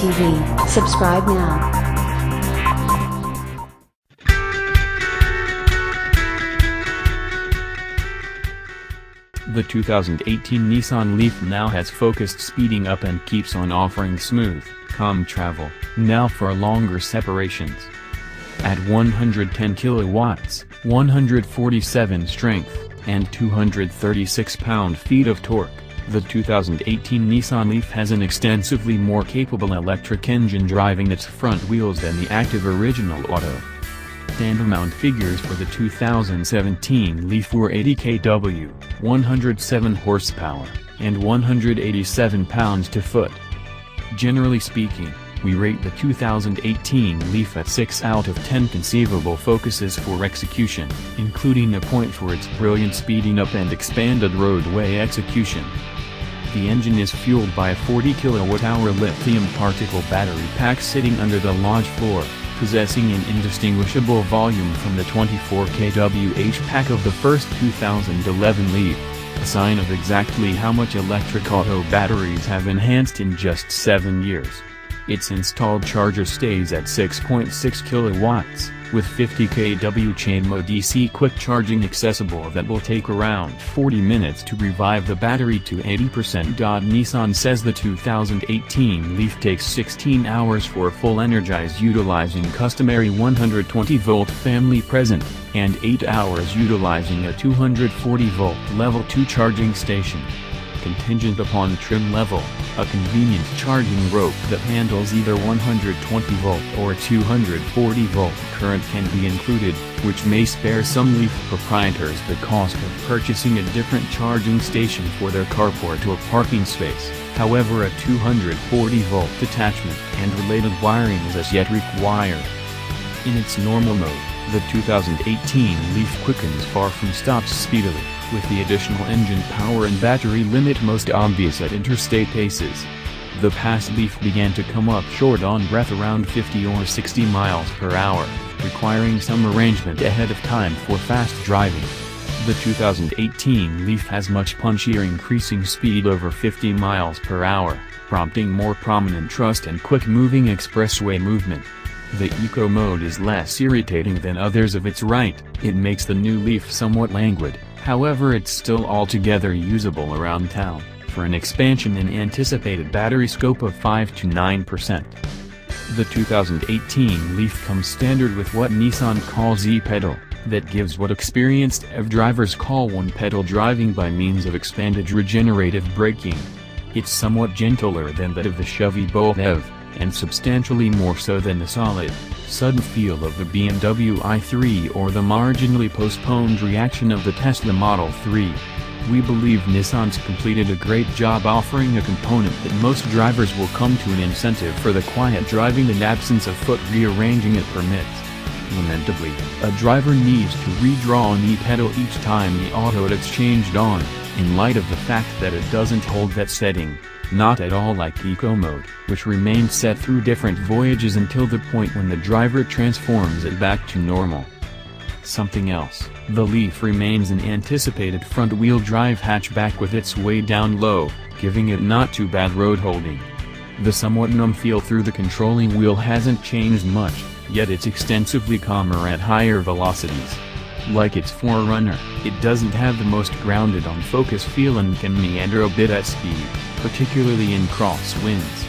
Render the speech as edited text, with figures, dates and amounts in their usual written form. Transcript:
TV. Subscribe now. The 2018 Nissan Leaf now has focused speeding up and keeps on offering smooth, calm travel, now for longer separations. At 110 kilowatts, 147 strength, and 236 pound-feet of torque, the 2018 Nissan Leaf has an extensively more capable electric engine driving its front wheels than the active original Auto. Tantamount figures for the 2017 Leaf were 80 kW, 107 horsepower, and 187 pounds-to-foot. Generally speaking, we rate the 2018 Leaf at 6 out of 10 conceivable focuses for execution, including a point for its brilliant speeding up and expanded roadway execution. The engine is fueled by a 40 kWh lithium particle battery pack sitting under the launch floor, possessing an indistinguishable volume from the 24 kWh pack of the first 2011 Leaf, a sign of exactly how much electric auto batteries have enhanced in just 7 years. Its installed charger stays at 6.6 kilowatts, with 50 kW chain-mode DC quick charging accessible that will take around 40 minutes to revive the battery to 80%. Nissan says the 2018 Leaf takes 16 hours for full energize utilizing customary 120-volt family present, and 8 hours utilizing a 240-volt level 2 charging station. Contingent upon trim level, a convenient charging rope that handles either 120-volt or 240-volt current can be included, which may spare some Leaf proprietors the cost of purchasing a different charging station for their carport or parking space. However, a 240-volt attachment and related wiring is as yet required. In its normal mode, the 2018 Leaf quickens far from stops speedily, with the additional engine power and battery limit most obvious at interstate paces. The past Leaf began to come up short on breath around 50 or 60 miles per hour, requiring some arrangement ahead of time for fast driving. The 2018 Leaf has much punchier increasing speed over 50 miles per hour, prompting more prominent thrust and quick-moving expressway movement. The Eco mode is less irritating than others of its right, it makes the new Leaf somewhat languid. However, it's still altogether usable around town, for an expansion in anticipated battery scope of 5 to 9%. The 2018 Leaf comes standard with what Nissan calls e-pedal, that gives what experienced EV drivers call one-pedal driving by means of expanded regenerative braking. It's somewhat gentler than that of the Chevy Bolt EV, and substantially more so than the solid, sudden feel of the BMW i3 or the marginally postponed reaction of the Tesla Model 3. We believe Nissan's completed a great job offering a component that most drivers will come to an incentive for the quiet driving and absence of foot rearranging it permits. Lamentably, a driver needs to redraw an e-pedal each time the auto is changed on, in light of the fact that it doesn't hold that setting. Not at all like Eco mode, which remains set through different voyages until the point when the driver transforms it back to normal. Something else, the Leaf remains an anticipated front-wheel drive hatchback with its way down low, giving it not too bad road holding. The somewhat numb feel through the controlling wheel hasn't changed much, yet it's extensively calmer at higher velocities. Like its forerunner, it doesn't have the most grounded-on focus feel and can meander a bit at speed, particularly in crosswinds.